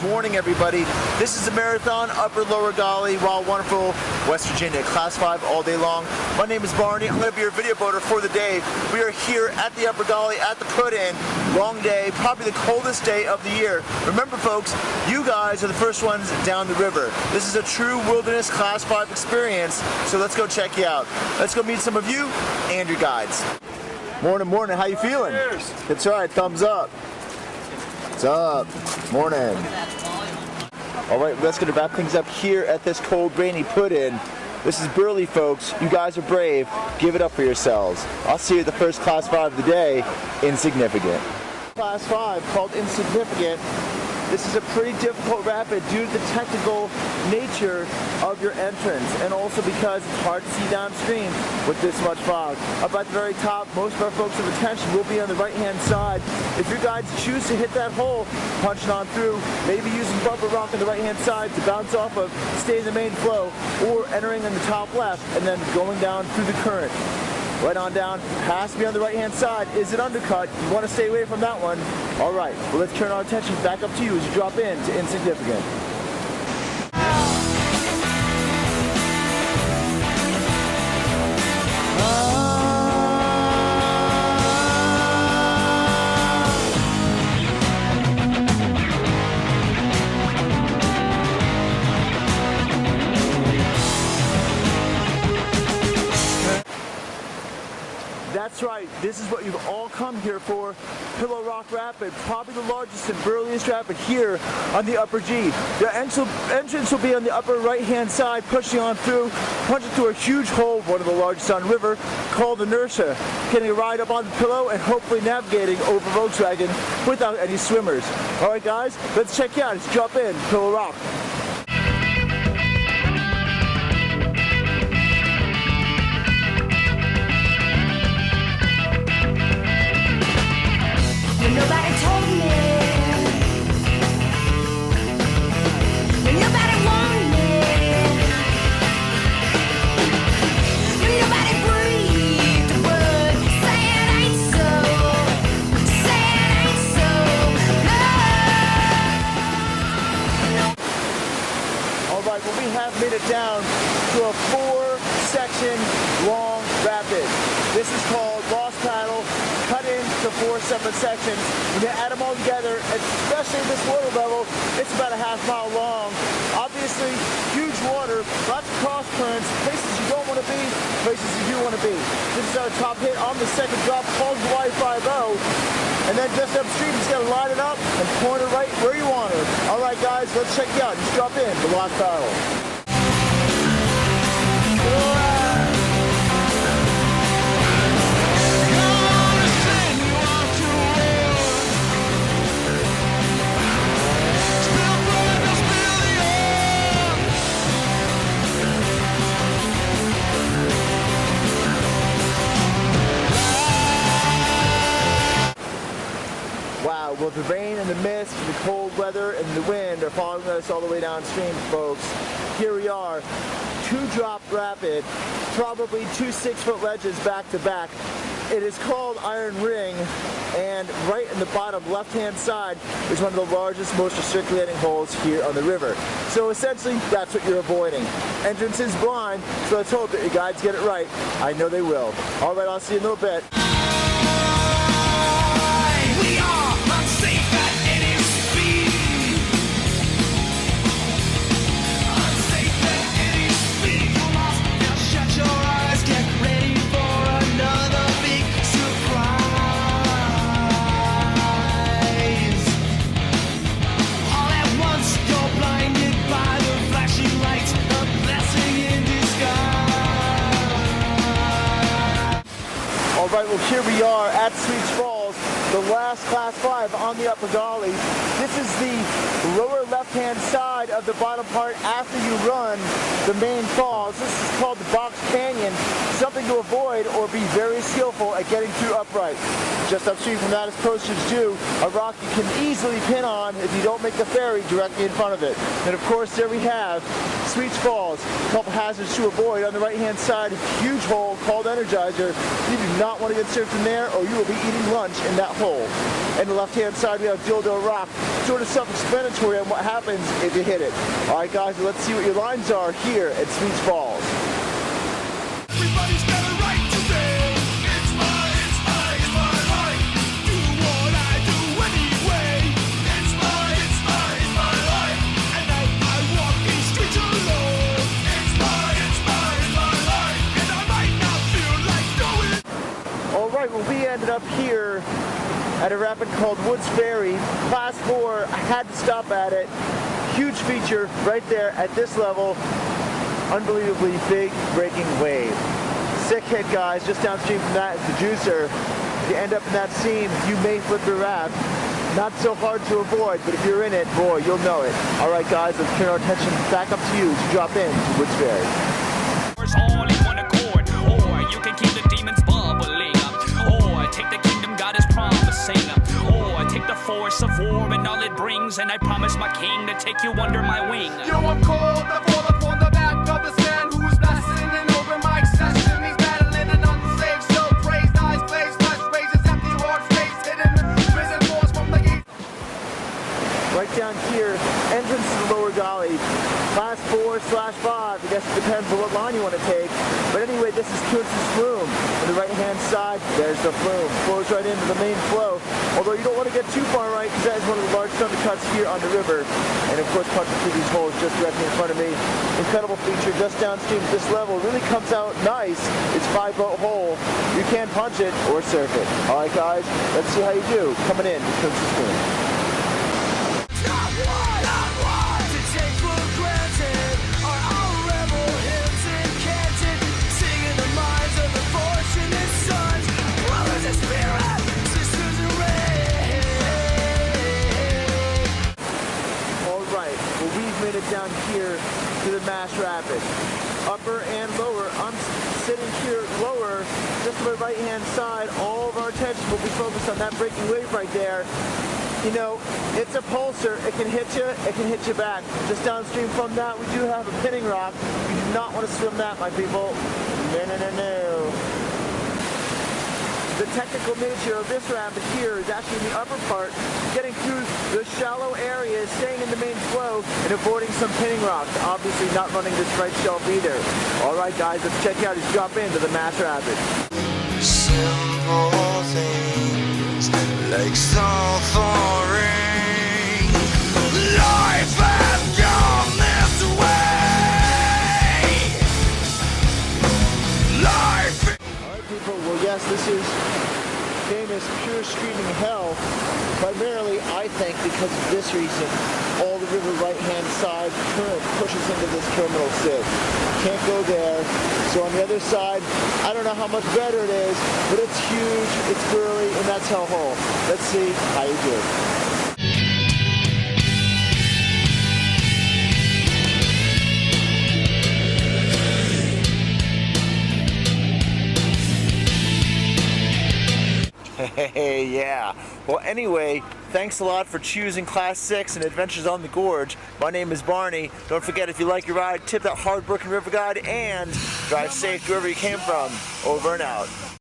morning, everybody. This is the marathon, Upper Lower Gauley, Wild Wonderful, West Virginia, Class 5 all day long. My name is Barney. I'm going to be your video boater for the day. We are here at the Upper Gauley at the put-in. Long day, probably the coldest day of the year. Remember, folks, you guys are the first ones down the river. This is a true wilderness Class 5 experience, so let's go check you out. Let's go meet some of you and your guides. Morning, morning. How you feeling? That's right. Thumbs up. What's up? Morning. All right, let's get to wrap things up here at this cold, rainy put-in. This is Burley, folks. You guys are brave. Give it up for yourselves. I'll see you at the first Class 5 of the day, Insignificant. Class 5 called Insignificant. This is a pretty difficult rapid due to the technical nature of your entrance, and also because it's hard to see downstream with this much fog. Up at the very top, most of our folks of attention will be on the right-hand side. If your guides choose to hit that hole, punching on through, maybe using bumper rock on the right-hand side to bounce off of, stay in the main flow, or entering on the top left and then going down through the current. Right on down, has to be on the right-hand side. Is it undercut? You want to stay away from that one. All right, well, let's turn our attention back up to you as you drop in to Insignificant. That's right, this is what you've all come here for, Pillow Rock Rapid, probably the largest and burliest rapid here on the Upper G. The entrance will be on the upper right-hand side, pushing on through, punching through a huge hole, one of the largest on the river, called Inertia, getting a ride up on the pillow and hopefully navigating over Volkswagen without any swimmers. All right, guys, let's check you out. Let's drop in, Pillow Rock. Nobody told me, nobody warned me, nobody breathed a word, say it ain't so, no. Alright, well, we have made it down to a 4-section long rapid. This is called Lost Paddle, cut into 4 separate sections. When you add them all together, especially at this water level, it's about a half mile long. Obviously, huge water, lots of cross currents, places you don't want to be, places you do want to be. This is our top hit on the second drop, called Hawaii 5-0. And then just upstream, just got to line it up and point her right where you want her. All right, guys, let's check you out. Just drop in the Lost Paddle. Wow, well, the rain and the mist and the cold weather and the wind are following us all the way downstream, folks. Here we are, 2-drop rapid, probably 2 6-foot ledges back to back. It is called Iron Ring, and right in the bottom left-hand side is one of the largest, most recirculating holes here on the river. So essentially, that's what you're avoiding. Entrance is blind, so let's hope that your guides get it right. I know they will. All right, I'll see you in a little bit. Alright, well, here we are at Sweets Falls, the last Class 5 on the Upper Gauley. This is the lower left-hand side of the bottom part after you run the main falls. This is called the Box Canyon, something to avoid or be very skillful at getting through upright. Just upstream from that is Postage 2, a rock you can easily pin on if you don't make the ferry directly in front of it. And of course, there we have Sweets Falls, a couple hazards to avoid. On the right-hand side, a huge hole called Energizer. You do not want to get surfed in there or you will be eating lunch in that hole. And the left-hand side, we have Dildo Rock. Sort of self-explanatory on what happens if you hit it. All right, guys, let's see what your lines are here at Sweets Falls. Everybody's got a right to say, it's my life. Do what I do anyway. It's my life. And now I walk these streets alone. It's my life. And I might not feel like going. All right, well, we ended up here at a rapid called Woods Ferry. Class 4, I had to stop at it. Huge feature right there at this level. Unbelievably big breaking wave. Sick hit, guys. Just downstream from that is the juicer. If you end up in that scene, you may flip your raft. Not so hard to avoid, but if you're in it, boy, you'll know it. All right, guys, let's turn our attention back up to you to drop in to Woods Ferry. All in one accord, or you can keep the demons bubbling up, or take the kingdom God is promising up, or take the force of war and all it brings, and I promise my king to take you under my wing. Yo, I'm cold, I fall upon the back of the sand. Who's blessing and over my session? He's battling an unsaved soul. Praise, eyes, place, flesh, raises, empty heart, space, hidden prison walls from the gate. Right down here, entrance to the lower Gauley. Class 4/5. I guess it depends on what line you want to take. But anyway, this is Kuntz's Flume. On the right-hand side, there's the flume. Flows right into the main flow. Although you don't want to get too far right, because that is one of the largest undercuts here on the river. And of course, punching through these holes just directly in front of me. Incredible feature just downstream at this level. Really comes out nice. It's 5-boat hole. You can punch it or surf it. All right, guys, let's see how you do coming in to Kuntz's Flume. To take for granted are all rebel hymns incanted, singing the minds of the fortunate sons, brothers in spirit, sisters in red. All right, well, we've made it down here to the Mash Rapid. Upper and lower. I'm sitting here lower, just to my right-hand side. All of our attention will be focused on that breaking wave right there. You know, it's a pulsar. It can hit you, it can hit you back. Just downstream from that, we do have a pinning rock. You do not want to swim that, my people. No. The technical nature of this rapid here is actually in the upper part, getting through the shallow areas, staying in the main flow, and avoiding some pinning rocks. Obviously not running this right shelf either. All right, guys, let's check out as you drop into the Mash Rapid. Simple things like suffering. Life has come this way. Life. All right, people. Well, yes, this is famous pure screaming hell. Primarily, I think, because of this reason. All the river right-hand side current pushes into this terminal 6. Can't go there. So on the other side, I don't know how much better it is, but it's huge, it's girly, and that's hellhole. Let's see how you do. Hey, yeah. Well, anyway, thanks a lot for choosing Class 6 and Adventures on the Gorge. My name is Barney. Don't forget, if you like your ride, tip that hard-working river guide and drive safe to wherever you came from. Over and out.